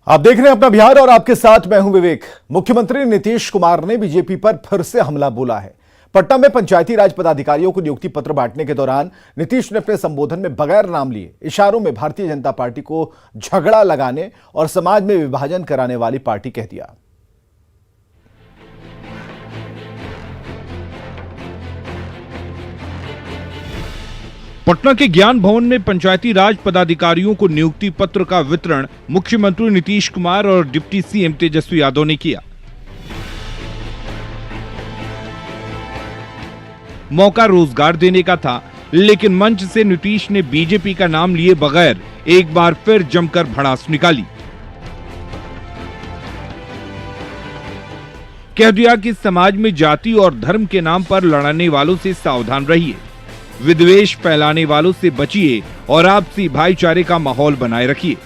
आप देख रहे हैं अपना बिहार और आपके साथ मैं हूं विवेक। मुख्यमंत्री नीतीश कुमार ने बीजेपी पर फिर से हमला बोला है। पटना में पंचायती राज पदाधिकारियों को नियुक्ति पत्र बांटने के दौरान नीतीश ने अपने संबोधन में बगैर नाम लिए इशारों में भारतीय जनता पार्टी को झगड़ा लगाने और समाज में विभाजन कराने वाली पार्टी कह दिया। पटना के ज्ञान भवन में पंचायती राज पदाधिकारियों को नियुक्ति पत्र का वितरण मुख्यमंत्री नीतीश कुमार और डिप्टी सीएम तेजस्वी यादव ने किया। मौका रोजगार देने का था, लेकिन मंच से नीतीश ने बीजेपी का नाम लिए बगैर एक बार फिर जमकर भड़ास निकाली। कह दिया कि समाज में जाति और धर्म के नाम पर लड़ने वालों से सावधान रहिए, विद्वेष फैलाने वालों से बचिए और आपसी भाईचारे का माहौल बनाए रखिए।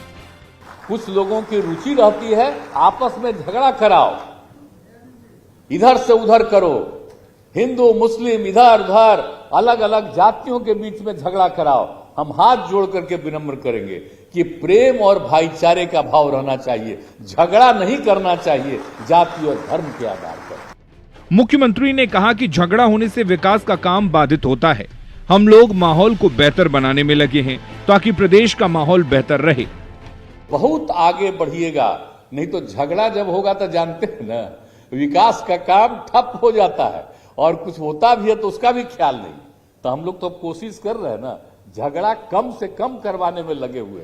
कुछ लोगों की रुचि रहती है आपस में झगड़ा कराओ, इधर से उधर करो, हिंदू मुस्लिम इधर उधर अलग अलग जातियों के बीच में झगड़ा कराओ। हम हाथ जोड़ करके विनम्र करेंगे कि प्रेम और भाईचारे का भाव रहना चाहिए, झगड़ा नहीं करना चाहिए जाति और धर्म के आधार पर। मुख्यमंत्री ने कहा कि झगड़ा होने से विकास का काम बाधित होता है। हम लोग माहौल को बेहतर बनाने में लगे हैं ताकि प्रदेश का माहौल बेहतर रहे। बहुत आगे बढ़िएगा, नहीं तो झगड़ा जब होगा तो जानते हैं ना, विकास का काम ठप हो जाता है और कुछ होता भी है तो उसका भी ख्याल नहीं। तो हम लोग तो कोशिश कर रहे हैं ना, झगड़ा कम से कम करवाने में लगे हुए।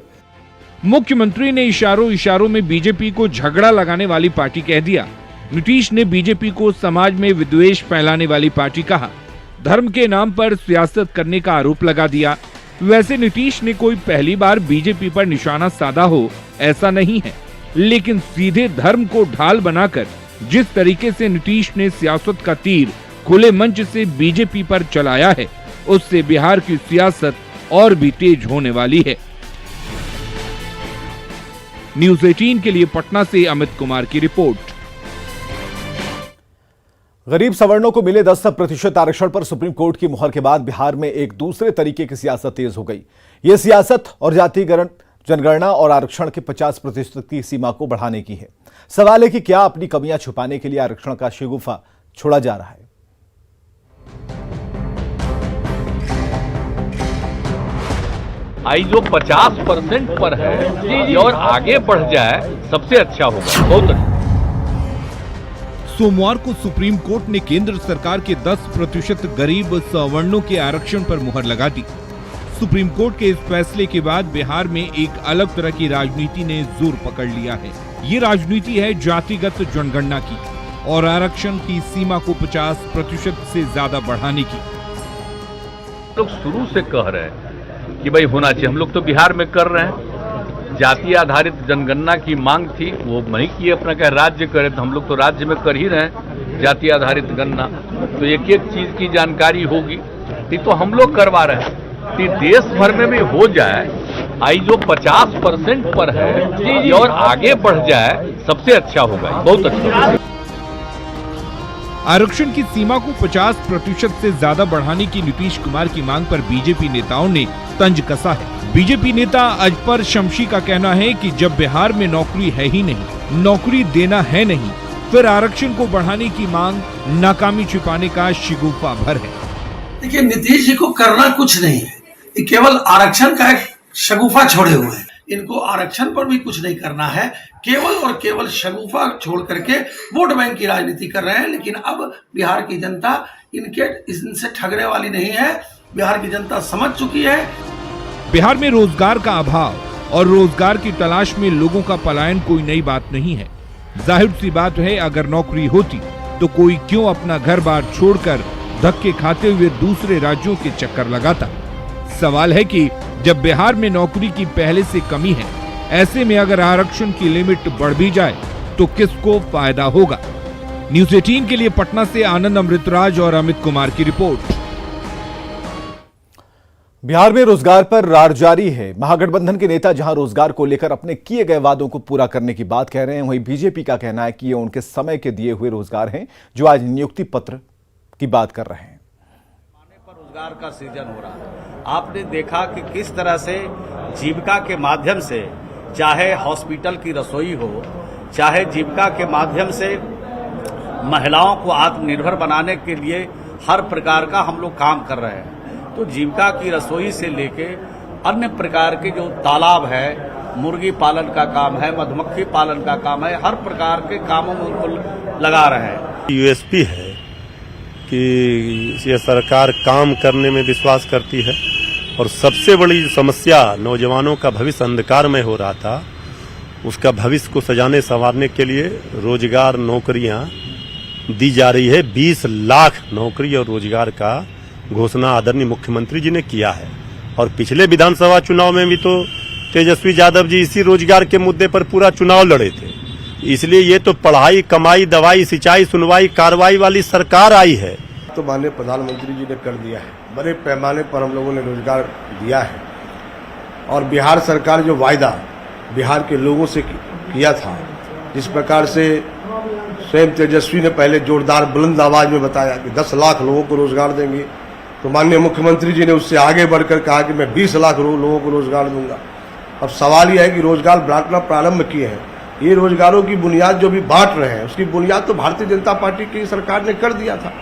मुख्यमंत्री ने इशारों में बीजेपी को झगड़ा लगाने वाली पार्टी कह दिया। नीतीश ने बीजेपी को समाज में विद्वेष फैलाने वाली पार्टी कहा। धर्म के नाम पर सियासत करने का आरोप लगा दिया। वैसे नीतीश ने कोई पहली बार बीजेपी पर निशाना साधा हो ऐसा नहीं है, लेकिन सीधे धर्म को ढाल बनाकर जिस तरीके से नीतीश ने सियासत का तीर खुले मंच से बीजेपी पर चलाया है, उससे बिहार की सियासत और भी तेज होने वाली है। न्यूज़ 18 के लिए पटना से अमित कुमार की रिपोर्ट। गरीब सवर्णों को मिले 10% आरक्षण पर सुप्रीम कोर्ट की मुहर के बाद बिहार में एक दूसरे तरीके की सियासत तेज हो गई। यह सियासत और जातिगणना, जनगणना और आरक्षण के 50% की सीमा को बढ़ाने की है। सवाल है कि क्या अपनी कमियां छुपाने के लिए आरक्षण का शगुफा छोड़ा जा रहा है। आई जो 50% पर है और आगे बढ़ जाए सबसे अच्छा होगा, बहुत अच्छा। सोमवार को सुप्रीम कोर्ट ने केंद्र सरकार के 10% गरीब सवर्णों के आरक्षण पर मुहर लगा दी। सुप्रीम कोर्ट के इस फैसले के बाद बिहार में एक अलग तरह की राजनीति ने जोर पकड़ लिया है। ये राजनीति है जातिगत जनगणना की और आरक्षण की सीमा को 50% से ज्यादा बढ़ाने की। लोग शुरू से कह रहे हैं कि भाई होना चाहिए, हम लोग तो बिहार में कर रहे हैं। जाति आधारित जनगणना की मांग थी, वो नहीं किए, अपना क्या राज्य करे, तो हम लोग तो राज्य में कर ही रहे हैं जाति आधारित गणना। तो एक एक चीज की जानकारी होगी, तो हम लोग करवा रहे हैं कि देश भर में भी हो जाए। आई जो 50% पर है और आगे बढ़ जाए सबसे अच्छा होगा, बहुत अच्छा। आरक्षण की सीमा को 50% से ज्यादा बढ़ाने की नीतीश कुमार की मांग पर बीजेपी नेताओं ने तंज कसा है। बीजेपी नेता अजपर शमशी का कहना है कि जब बिहार में नौकरी है ही नहीं, नौकरी देना है नहीं, फिर आरक्षण को बढ़ाने की मांग नाकामी छिपाने का शिगुफा भर है। देखिए, नीतीश जी को करना कुछ नहीं है, ये केवल आरक्षण का एक शगुफा छोड़े हुए हैं। इनको आरक्षण पर भी कुछ नहीं करना है, केवल और केवल शगुफा छोड़ करके वोट बैंक की राजनीति कर रहे हैं। लेकिन अब बिहार की जनता इनसे ठगने वाली नहीं है, बिहार की जनता समझ चुकी है। बिहार में रोजगार का अभाव और रोजगार की तलाश में लोगों का पलायन कोई नई बात नहीं है। जाहिर सी बात है, अगर नौकरी होती तो कोई क्यों अपना घर बार छोड़कर धक्के खाते हुए दूसरे राज्यों के चक्कर लगाता। सवाल है कि जब बिहार में नौकरी की पहले से कमी है, ऐसे में अगर आरक्षण की लिमिट बढ़ भी जाए तो किसको फायदा होगा। न्यूज़ 18 के लिए पटना से आनंद अमृतराज और अमित कुमार की रिपोर्ट। बिहार में रोजगार पर रार जारी है। महागठबंधन के नेता जहां रोजगार को लेकर अपने किए गए वादों को पूरा करने की बात कह रहे हैं, वहीं बीजेपी का कहना है कि ये उनके समय के दिए हुए रोजगार हैं जो आज नियुक्ति पत्र की बात कर रहे हैं। रोजगार का सृजन हो रहा है। आपने देखा कि किस तरह से जीविका के माध्यम से चाहे हॉस्पिटल की रसोई हो, चाहे जीविका के माध्यम से महिलाओं को आत्मनिर्भर बनाने के लिए हर प्रकार का हम लोग काम कर रहे हैं। तो जीविका की रसोई से लेके अन्य प्रकार के जो तालाब है, मुर्गी पालन का काम है, मधुमक्खी पालन का काम है, हर प्रकार के कामों में उनको लगा रहे हैं। यूएसपी है कि ये सरकार काम करने में विश्वास करती है और सबसे बड़ी समस्या नौजवानों का भविष्य अंधकार में हो रहा था, उसका भविष्य को सजाने संवारने के लिए रोजगार नौकरियां दी जा रही है। 20 लाख नौकरी और रोजगार का घोषणा आदरणीय मुख्यमंत्री जी ने किया है और पिछले विधानसभा चुनाव में भी तो तेजस्वी यादव जी इसी रोजगार के मुद्दे पर पूरा चुनाव लड़े थे। इसलिए ये तो पढ़ाई, कमाई, दवाई, सिंचाई, सुनवाई, कार्रवाई वाली सरकार आई है। तो माननीय प्रधानमंत्री जी ने कर दिया है, बड़े पैमाने पर हम लोगों ने रोजगार दिया है और बिहार सरकार जो वायदा बिहार के लोगों से किया था, जिस प्रकार से स्वयं तेजस्वी ने पहले जोरदार बुलंद आवाज में बताया कि 10 लाख लोगों को रोजगार देंगे, तो माननीय मुख्यमंत्री जी ने उससे आगे बढ़कर कहा कि मैं 20 लाख लोगों को रोजगार दूंगा। अब सवाल यह है कि रोजगार बांटना प्रारंभ किए हैं, ये रोजगारों की बुनियाद जो भी बांट रहे हैं उसकी बुनियाद तो भारतीय जनता पार्टी की सरकार ने कर दिया था।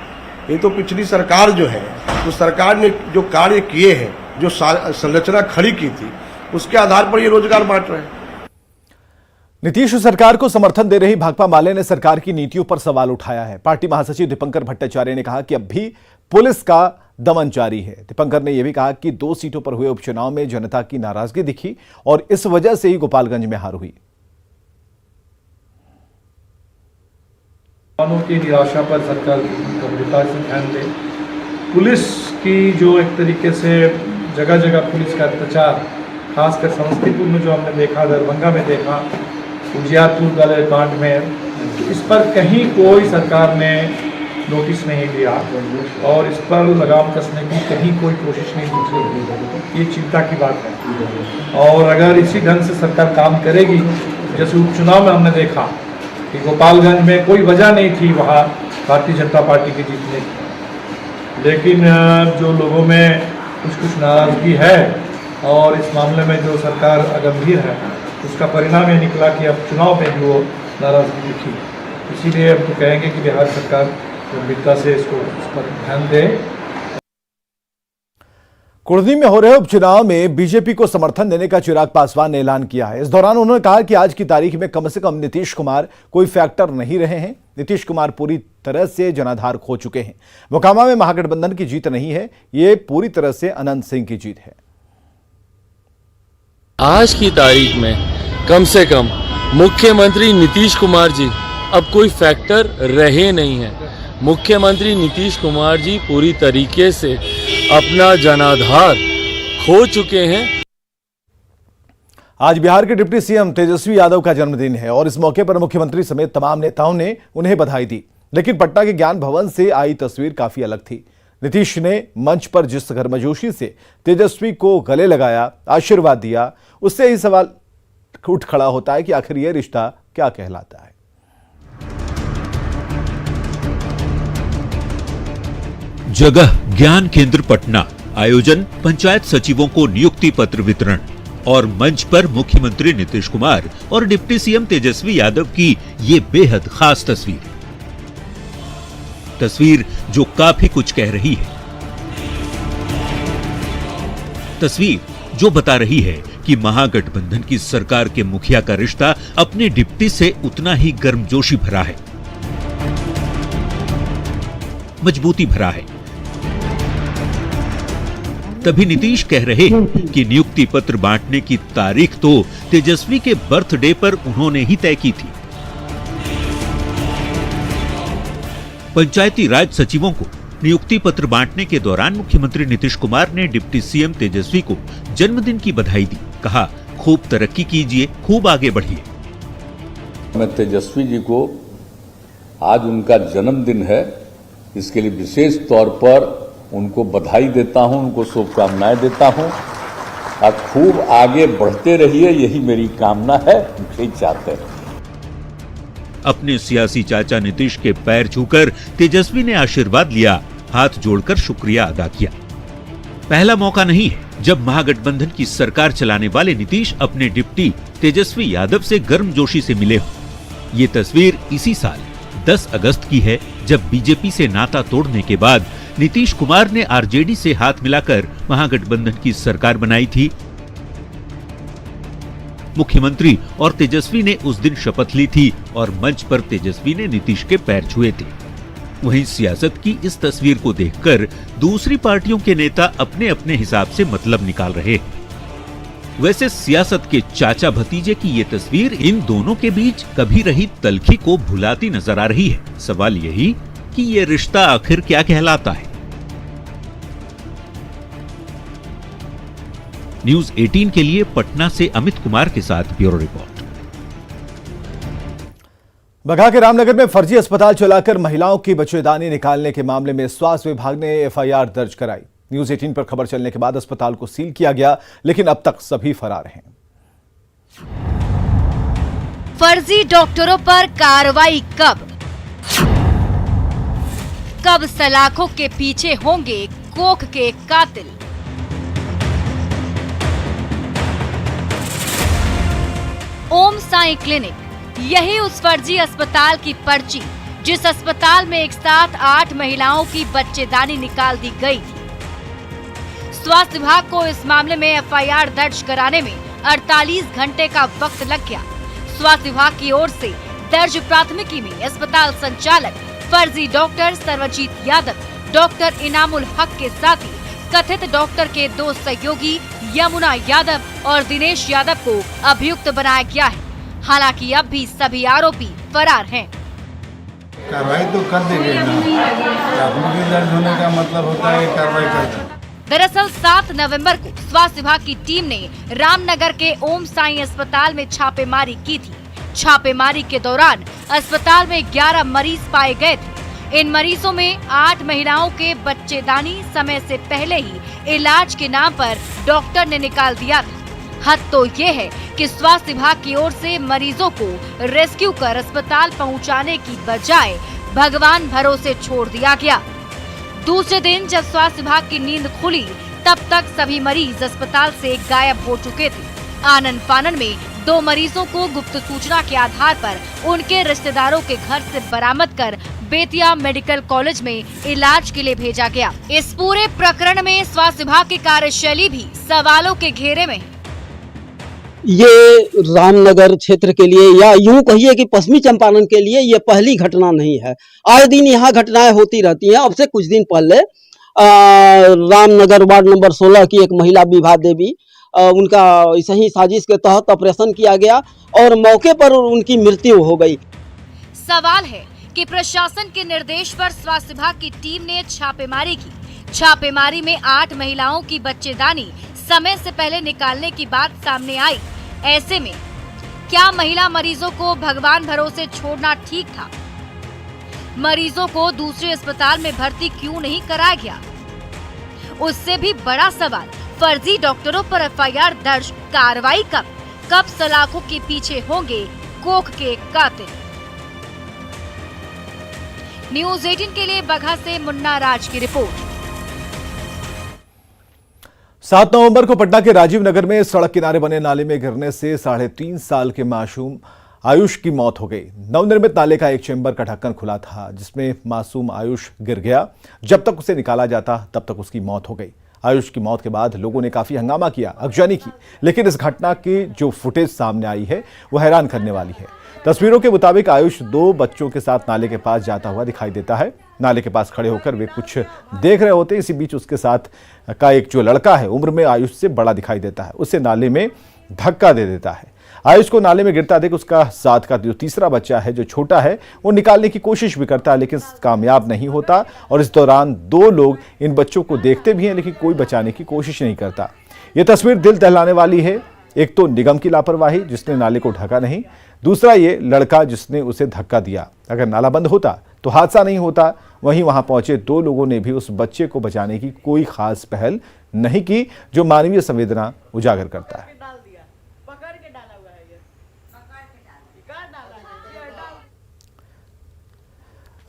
ये तो पिछली सरकार जो है, तो सरकार ने जो कार्य किए हैं, जो संरचना खड़ी की थी, उसके आधार पर ये रोजगार बांट रहे हैं। नीतीश सरकार को समर्थन दे रही भाकपा माले ने सरकार की नीतियों पर सवाल उठाया है। पार्टी महासचिव दीपंकर भट्टाचार्य ने कहा कि अब भी पुलिस का दमन जारी है। दीपंकर ने यह भी कहा कि 2 सीटों पर हुए उपचुनाव में जनता की नाराजगी दिखी और इस वजह से ही गोपालगंज में हार हुई। किसानों की निराशा पर सरकार गंभीरता से ध्यान दे। पुलिस की जो एक तरीके से जगह जगह पुलिस का अत्याचार, खासकर समस्तीपुर में जो हमने देखा, दरभंगा में देखा, उजियारपुर गले कांड में, इस पर कहीं कोई सरकार ने नोटिस नहीं लिया और इस पर लगाम कसने की कहीं कोई कोशिश नहीं दिख रही। ये चिंता की बात है और अगर इसी ढंग से सरकार काम करेगी, जैसे उपचुनाव में हमने देखा कि गोपालगंज में कोई वजह नहीं थी वहाँ भारतीय जनता पार्टी के जीतने की, लेकिन जो लोगों में कुछ नाराजगी है और इस मामले में जो सरकार अगंभीर है, उसका परिणाम ये निकला कि अब चुनाव में भी वो नाराजगी दिखी। इसीलिए हम तो कहेंगे कि बिहार सरकार गंभीरता से इस पर ध्यान दे। कुर्दी में हो रहे उपचुनाव में बीजेपी को समर्थन देने का चिराग पासवान ने ऐलान किया है। इस दौरान उन्होंने कहा कि आज की तारीख में कम से कम नीतीश कुमार कोई फैक्टर नहीं रहे हैं। नीतीश कुमार पूरी तरह से जनाधार खो चुके हैं। मोकामा में महागठबंधन की जीत नहीं है, ये पूरी तरह से अनंत सिंह की जीत है। आज की तारीख में कम से कम मुख्यमंत्री नीतीश कुमार जी अब कोई फैक्टर रहे नहीं हैं। मुख्यमंत्री नीतीश कुमार जी पूरी तरीके से अपना जनाधार खो चुके हैं। आज बिहार के डिप्टी सीएम तेजस्वी यादव का जन्मदिन है और इस मौके पर मुख्यमंत्री समेत तमाम नेताओं ने उन्हें बधाई दी। लेकिन पटना के ज्ञान भवन से आई तस्वीर काफी अलग थी। नीतीश ने मंच पर जिस गर्मजोशी से तेजस्वी को गले लगाया, आशीर्वाद दिया, उससे ही सवाल उठ खड़ा होता है कि आखिर यह रिश्ता क्या कहलाता है। जगह ज्ञान केंद्र पटना, आयोजन पंचायत सचिवों को नियुक्ति पत्र वितरण और मंच पर मुख्यमंत्री नीतीश कुमार और डिप्टी सीएम तेजस्वी यादव की ये बेहद खास तस्वीर जो काफी कुछ कह रही है। तस्वीर जो बता रही है कि महागठबंधन की सरकार के मुखिया का रिश्ता अपने डिप्टी से उतना ही गर्मजोशी भरा है, मजबूती भरा है। तभी नीतीश कह रहे हैं कि नियुक्ति पत्र बांटने की तारीख तो तेजस्वी के बर्थडे पर उन्होंने ही तय की थी। पंचायती राज सचिवों को नियुक्ति पत्र बांटने के दौरान मुख्यमंत्री नीतीश कुमार ने डिप्टी सीएम तेजस्वी को जन्मदिन की बधाई दी। कहा, खूब तरक्की कीजिए, खूब आगे बढ़िए। मैं तेजस्वी जी को आज उनका जन्मदिन है, इसके लिए विशेष तौर पर उनको बधाई देता हूं, उनको शुभकामनाएं देता हूं और खूब आगे बढ़ते रहिए, यही मेरी कामना है, यही चाहते हैं। अपने सियासी चाचा नीतीश के पैर छूकर तेजस्वी ने आशीर्वाद लिया, हाथ जोड़कर शुक्रिया अदा किया। पहला मौका नहीं है जब महागठबंधन की सरकार चलाने वाले नीतीश अपने डिप्टी तेजस्वी यादव से गर्मजोशी से मिले हों। ये तस्वीर इसी साल 10 अगस्त की है, जब बीजेपी से नाता तोड़ने के बाद नीतीश कुमार ने आरजेडी से हाथ मिलाकर महागठबंधन की सरकार बनाई थी। मुख्यमंत्री और तेजस्वी ने उस दिन शपथ ली थी और मंच पर तेजस्वी ने नीतीश के पैर छुए थे। वहीं सियासत की इस तस्वीर को देखकर दूसरी पार्टियों के नेता अपने अपने हिसाब से मतलब निकाल रहे हैं। वैसे सियासत के चाचा भतीजे की ये तस्वीर इन दोनों के बीच कभी रही तल्खी को भुलाती नजर आ रही है। सवाल यही कि ये रिश्ता आखिर क्या कहलाता है। न्यूज 18 के लिए पटना से अमित कुमार के साथ ब्यूरो रिपोर्ट। बगहा के रामनगर में फर्जी अस्पताल चलाकर महिलाओं की बच्चेदानी निकालने के मामले में स्वास्थ्य विभाग ने एफआईआर दर्ज कराई। न्यूज 18 पर खबर चलने के बाद अस्पताल को सील किया गया, लेकिन अब तक सभी फरार हैं। फर्जी डॉक्टरों पर कार्रवाई कब सलाखों के पीछे होंगे कोख के कातिल। ओम साई क्लिनिक, यही उस फर्जी अस्पताल की पर्ची जिस अस्पताल में एक साथ 8 महिलाओं की बच्चेदानी निकाल दी गई थी। स्वास्थ्य विभाग को इस मामले में एफआईआर दर्ज कराने में 48 घंटे का वक्त लग गया। स्वास्थ्य विभाग की ओर से दर्ज प्राथमिकी में अस्पताल संचालक फर्जी डॉक्टर सर्वजीत यादव, डॉक्टर इनामुल हक के साथ ही कथित डॉक्टर के 2 सहयोगी यमुना यादव और दिनेश यादव को अभियुक्त बनाया गया है। हालांकि अब भी सभी आरोपी फरार हैं। कार्रवाई तो कर देंगे ना, प्राथमिकी दर्ज होने का मतलब होता है कार्रवाई कर। दरअसल 7 नवंबर को स्वास्थ्य विभाग की टीम ने रामनगर के ओम साई अस्पताल में छापेमारी की थी। छापेमारी के दौरान अस्पताल में 11 मरीज पाए गए थे। इन मरीजों में 8 महिलाओं के बच्चेदानी समय से पहले ही इलाज के नाम पर डॉक्टर ने निकाल दिया था। हद तो ये है कि स्वास्थ्य विभाग की ओर से मरीजों को रेस्क्यू कर अस्पताल पहुंचाने की बजाय भगवान भरोसे छोड़ दिया गया। दूसरे दिन जब स्वास्थ्य विभाग की नींद खुली, तब तक सभी मरीज अस्पताल से गायब हो चुके थे। आनन फानन में 2 मरीजों को गुप्त सूचना के आधार पर उनके रिश्तेदारों के घर से बरामद कर बेतिया मेडिकल कॉलेज में इलाज के लिए भेजा गया। इस पूरे प्रकरण में स्वास्थ्य विभाग की कार्यशैली भी सवालों के घेरे में है। ये रामनगर क्षेत्र के लिए या यूं कहिए कि पश्चिमी चंपारण के लिए ये पहली घटना नहीं है। आए दिन यहाँ घटनाएं होती रहती हैं। अब से कुछ दिन पहले रामनगर वार्ड नंबर 16 की एक महिला विभा देवी, उनका सही साजिश के तहत ऑपरेशन किया गया और मौके पर उनकी मृत्यु हो गई। सवाल है कि प्रशासन के निर्देश पर स्वास्थ्य विभाग की टीम ने छापेमारी की। छापेमारी में 8 महिलाओं की बच्चेदानी समय से पहले निकालने की बात सामने आई। ऐसे में क्या महिला मरीजों को भगवान भरोसे छोड़ना ठीक था? मरीजों को दूसरे अस्पताल में भर्ती क्यों नहीं कराया गया? उससे भी बड़ा सवाल, फर्जी डॉक्टरों पर एफआईआर दर्ज, कार्रवाई कब सलाखों के पीछे होंगे कोख के कातिल। न्यूज 18 के लिए बगहा से मुन्ना राज की रिपोर्ट। 7 नवंबर को पटना के राजीव नगर में सड़क किनारे बने नाले में गिरने से 3.5 साल के मासूम आयुष की मौत हो गई। नवनिर्मित नाले का एक चेंबर का ढक्कन खुला था, जिसमें मासूम आयुष गिर गया। जब तक उसे निकाला जाता तब तक उसकी मौत हो गई। आयुष की मौत के बाद लोगों ने काफी हंगामा किया, आगजनी की, लेकिन इस घटना की जो फुटेज सामने आई है वो हैरान करने वाली है। तस्वीरों के मुताबिक आयुष 2 बच्चों के साथ नाले के पास जाता हुआ दिखाई देता है। नाले के पास खड़े होकर वे कुछ देख रहे होते। इसी बीच उसके साथ का एक जो लड़का है, उम्र में आयुष से बड़ा दिखाई देता है, उसे नाले में धक्का दे देता है। आयुष को नाले में गिरता देख उसका साथ का जो तीसरा बच्चा है, जो छोटा है, वो निकालने की कोशिश भी करता है, लेकिन कामयाब नहीं होता। और इस दौरान 2 लोग इन बच्चों को देखते भी हैं, लेकिन कोई बचाने की कोशिश नहीं करता। ये तस्वीर दिल दहलाने वाली है। एक तो निगम की लापरवाही, जिसने नाले को ढका नहीं, दूसरा ये लड़का जिसने उसे धक्का दिया। अगर नाला बंद होता तो हादसा नहीं होता। वहीं वहां पहुंचे 2 लोगों ने भी उस बच्चे को बचाने की कोई खास पहल नहीं की, जो मानवीय संवेदना उजागर करता है।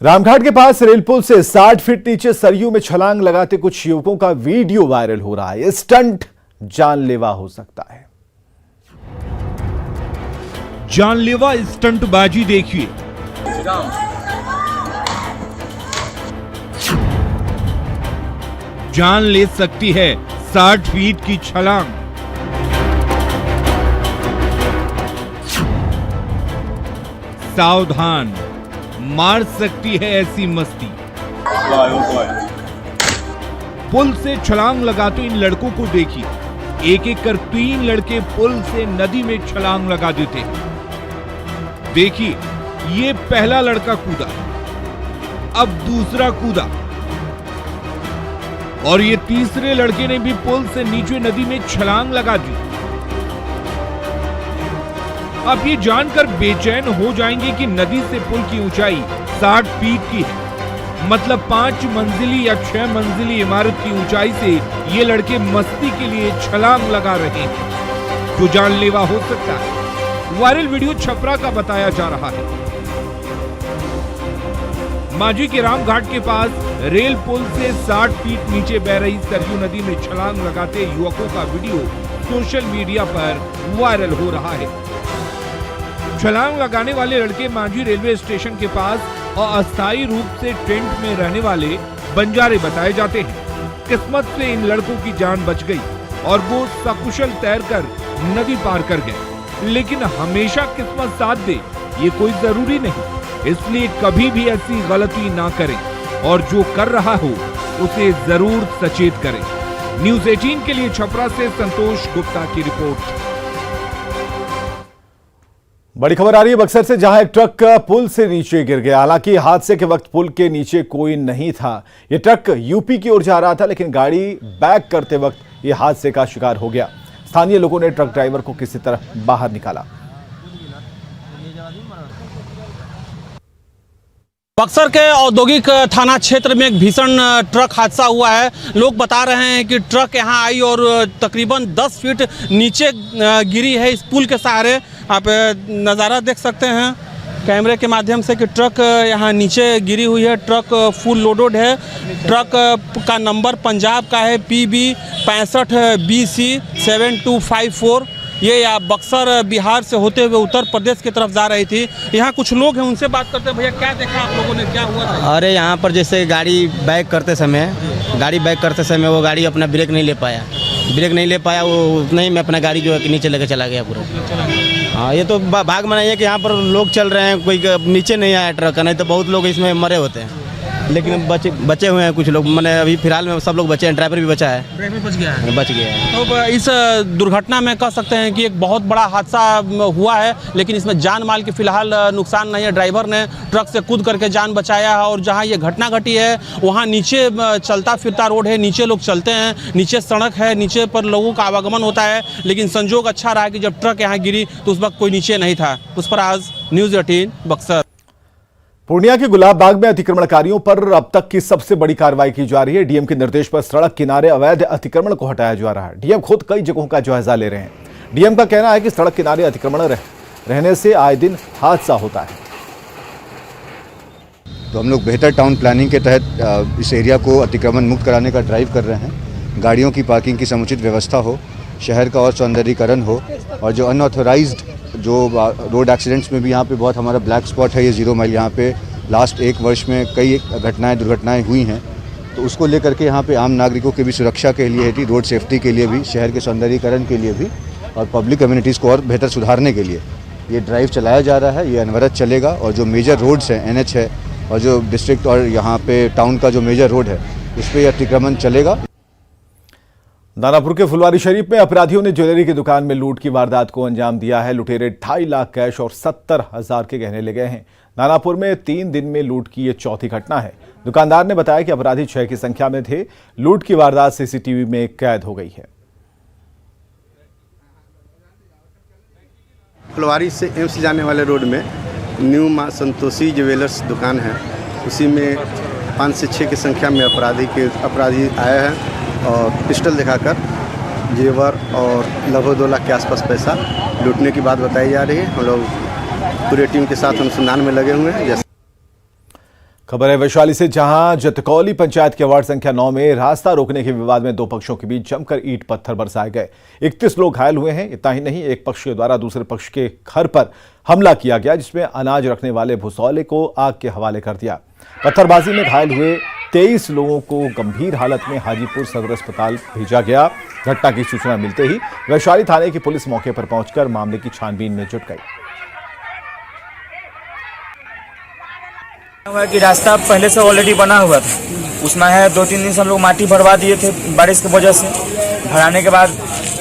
रामघाट के पास रेल पुल से 60 फीट नीचे सरयू में छलांग लगाते कुछ युवकों का वीडियो वायरल हो रहा है। ये स्टंट जानलेवा हो सकता है। जानलेवा स्टंटबाजी देखिए। जान ले सकती है 60 फीट की छलांग। सावधान, मार सकती है ऐसी मस्ती। पुल से छलांग लगाते इन लड़कों को देखिए, एक एक कर 3 लड़के पुल से नदी में छलांग लगा देते हैं। देखिए, ये पहला लड़का कूदा, अब दूसरा कूदा और ये तीसरे लड़के ने भी पुल से नीचे नदी में छलांग लगा दी। आप ये जानकर बेचैन हो जाएंगे कि नदी से पुल की ऊंचाई 60 फीट की है, मतलब 5 मंजिली या 6 मंजिली इमारत की ऊंचाई से ये लड़के मस्ती के लिए छलांग लगा रहे हैं, जो जानलेवा हो सकता है। वायरल वीडियो छपरा का बताया जा रहा है। मांझी के रामघाट के पास रेल पुल से 60 फीट नीचे बह रही सरयू नदी में छलांग लगाते युवकों का वीडियो सोशल मीडिया पर वायरल हो रहा है। छलांग लगाने वाले लड़के मांझी रेलवे स्टेशन के पास और अस्थायी रूप से टेंट में रहने वाले बंजारे बताए जाते हैं। किस्मत से इन लड़कों की जान बच गई और वो सकुशल तैरकर नदी पार कर गए, लेकिन हमेशा किस्मत साथ दे ये कोई जरूरी नहीं, इसलिए कभी भी ऐसी गलती ना करें और जो कर रहा हो उसे जरूर सचेत करें। न्यूज़ 18 के लिए छपरा से संतोष गुप्ता की रिपोर्ट। बड़ी खबर आ रही है बक्सर से, जहां एक ट्रक पुल से नीचे गिर गया। हालांकि हादसे के वक्त पुल के नीचे कोई नहीं था। यह ट्रक यूपी की ओर जा रहा था, लेकिन गाड़ी बैक करते वक्त यह हादसे का शिकार हो गया। स्थानीय लोगों ने ट्रक ड्राइवर को किसी तरह बाहर निकाला। बक्सर के औद्योगिक थाना क्षेत्र में एक भीषण ट्रक हादसा हुआ है। लोग बता रहे हैं कि ट्रक यहां आई और तकरीबन 10 फीट नीचे गिरी है इस पुल के सहारे। आप नज़ारा देख सकते हैं कैमरे के माध्यम से कि ट्रक यहां नीचे गिरी हुई है। ट्रक फुल लोडेड है। ट्रक का नंबर पंजाब का है PB 65 BC 7254। ये बक्सर बिहार से होते हुए उत्तर प्रदेश की तरफ जा रही थी। यहाँ कुछ लोग हैं, उनसे बात करते हैं। भैया क्या देखा आप लोगों ने, क्या हुआ था? अरे यहाँ पर जैसे गाड़ी बैक करते समय वो गाड़ी अपना ब्रेक नहीं ले पाया, वो उतना ही में अपना गाड़ी जो है नीचे लेके चला गया पूरा। हाँ, ये तो भाग मनाइए कि यहाँ पर लोग चल रहे हैं, कोई नीचे नहीं आया ट्रक का, नहीं तो बहुत लोग इसमें मरे होते हैं, लेकिन बचे हुए हैं कुछ लोग। मैंने अभी फिलहाल में सब लोग बचे हैं, ड्राइवर भी बचा है। ड्राइवर बच गया है। तो इस दुर्घटना में कह सकते हैं कि एक बहुत बड़ा हादसा हुआ है, लेकिन इसमें जान माल की फिलहाल नुकसान नहीं है। ड्राइवर ने ट्रक से कूद करके जान बचाया है और जहां ये घटना घटी है वहां नीचे चलता फिरता रोड है, नीचे लोग चलते हैं, नीचे सड़क है, नीचे पर लोगों का आवागमन होता है। लेकिन संजोग अच्छा रहा कि जब ट्रक यहाँ गिरी तो उस वक्त कोई नीचे नहीं था। उस पर आज न्यूज़ 18 बक्सर। पूर्णिया के गुलाब बाग में अतिक्रमणकारियों पर अब तक की सबसे बड़ी कार्रवाई की जा रही है। डीएम के निर्देश पर सड़क किनारे अवैध अतिक्रमण को हटाया जा रहा है। डीएम खुद कई जगहों का जायजा ले रहे हैं। डीएम का कहना है कि सड़क किनारे अतिक्रमण रहने से आए दिन हादसा होता है। तो हम लोग बेहतर टाउन प्लानिंग के तहत इस एरिया को अतिक्रमण मुक्त कराने का ड्राइव कर रहे हैं। गाड़ियों की पार्किंग की समुचित व्यवस्था हो, शहर का और सौंदर्यीकरण हो, और जो अनऑथोराइज्ड जो रोड एक्सीडेंट्स में भी यहाँ पे बहुत हमारा ब्लैक स्पॉट है, ये 0 माइल, यहाँ पे लास्ट 1 वर्ष में कई दुर्घटनाएं हुई हैं। तो उसको लेकर के यहाँ पे आम नागरिकों की भी सुरक्षा के लिए थी, रोड सेफ्टी के लिए भी, शहर के सौंदर्यीकरण के लिए भी, और पब्लिक कम्युनिटीज़ को और बेहतर सुधारने के लिए ये ड्राइव चलाया जा रहा है। ये अनवरत चलेगा और जो मेजर रोड्स हैं, NH है, और जो डिस्ट्रिक्ट और यहाँ पे टाउन का जो मेजर रोड है, उस पर यह अतिक्रमण चलेगा। दानापुर के फुलवारी शरीफ में अपराधियों ने ज्वेलरी की दुकान में लूट की वारदात को अंजाम दिया है। लुटेरे 2.5 लाख कैश और 70,000 के गहने ले गए हैं। दानापुर में 3 दिन में लूट की ये चौथी घटना है। दुकानदार ने बताया कि अपराधी 6 की संख्या में थे। लूट की वारदात CCTV में कैद हो गई है। फुलवारी से एम्स जाने वाले रोड में न्यू मां संतोषी ज्वेलर्स दुकान है, उसी में 5 से 6 की संख्या में अपराधी आए हैं और पिस्टल दिखाकर जेवर और लगभग 2 लाख के आसपास पैसा लूटने की बात बताई जा रही है। हम लोग पूरे टीम के साथ अनुसंधान में लगे हुए हैं। खबर है वैशाली से, जहां जतकौली पंचायत के वार्ड संख्या 9 में रास्ता रोकने के विवाद में दो पक्षों के बीच जमकर ईंट पत्थर बरसाए गए। 31 लोग घायल हुए हैं। इतना ही नहीं, एक पक्ष के द्वारा दूसरे पक्ष के घर पर हमला किया गया, जिसमें अनाज रखने वाले भुसौले को आग के हवाले कर दिया। पत्थरबाजी में घायल हुए 23 लोगों को गंभीर हालत में हाजीपुर सदर अस्पताल भेजा गया। घटना की सूचना मिलते ही वैशाली थाने की पुलिस मौके पर पहुंचकर मामले की छानबीन में जुट गई। हुआ कि रास्ता पहले से ऑलरेडी बना हुआ था, उसमें है 2-3 दिन से हम लोग माटी भरवा दिए थे बारिश की वजह से। भराने के बाद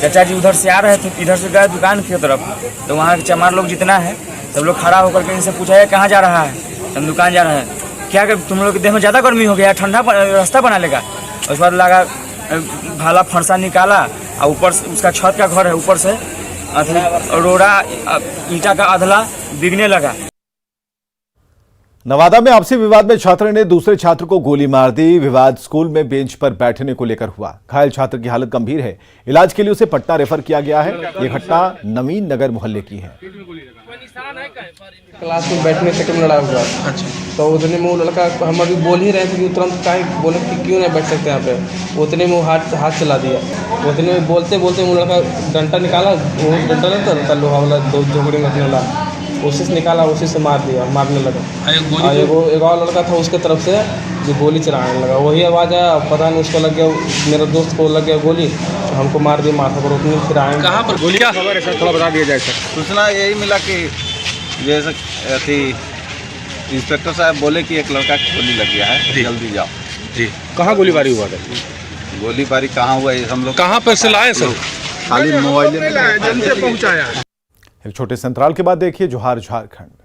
चाचा जी उधर से आ रहे थे, इधर से गए दुकान की तरफ, तो वहाँ के चमार लोग जितना है सब लोग खड़ा होकर के इनसे पूछा है कहाँ जा रहा है, हम दुकान जा रहे हैं। क्या कर तुम लोग के देह में ज़्यादा गर्मी हो गया, ठंडा रास्ता बना लेगा। उसके बाद लगा भाला फरसा निकाला और ऊपर से उसका छत का घर है, ऊपर से रोड़ा ईंटा का अधला बिगने लगा। नवादा में आपसी विवाद में छात्र ने दूसरे छात्र को गोली मार दी। विवाद स्कूल में बेंच पर बैठने को लेकर हुआ। घायल छात्र की हालत गंभीर है, इलाज के लिए उसे पटना रेफर किया गया है। यह घटना नवीन नगर मोहल्ले की है। क्लास में बैठने से लड़ा हुआ। अच्छा। तो उतने में वो लड़का, हम अभी बोल ही रहे थे कि तुरंत कहीं बोले कि क्यों नहीं बैठ सकते यहाँ पे, उतने में वो हाथ चला दिया। उतने में बोलते बोलते वो लड़का डंडा निकाला, वो डंडा नहीं था लोहा वाला, दो झोपड़ी में रखने वाला, उसी से निकाला, उसी से मारने लगा। एक और लड़का था उसके तरफ से जो गोली चलाने लगा, वही आवाज़ आया, पता नहीं उसको लग गया, मेरे दोस्त को लग गया गोली, तो हमको मार दिया माथा पर। उतनी फिर आए कहाँ पर गोली, क्या खबर है सर, थोड़ा बता दिया जाए सर। सूचना यही मिला कि जैसे अथी इंस्पेक्टर साहब बोले कि एक लड़का की गोली लग गया है, जल्दी जाओ। जी, कहाँ गोलीबारी हुआ था? गोलीबारी कहाँ हुआ है हम लोग कहाँ पर से लाए सर? खाली मोबाइल में एक छोटे से अंतराल के बाद देखिए जोहार झारखंड।